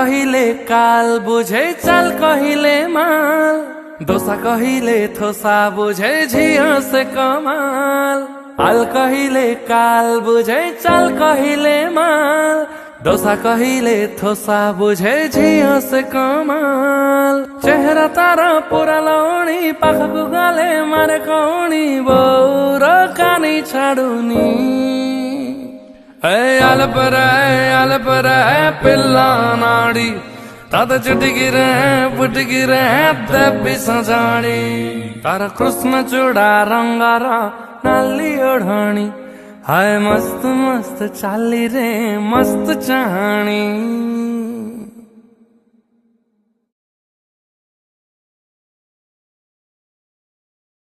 कहिले काल बुझे चाल कहिले माल, दोसा कहिले थोसा बुझे झियो से कमाल। हाल कहिले काल बुझे चाल कहिले माल, दोसा कहिले थोसा बुझे झियो से कमाल। चेहरा तारा पूरा लौणी पाखको गले मारे कौणी बौर कानी छाडुनी। अलपर पिल्ला नाड़ी ताता चुटकी रहे दबी सजाड़ी। तारा कृष्ण चूड़ा रंगार नाली ओढ़ानी, हाय मस्त मस्त चाली रे मस्त चाहनी।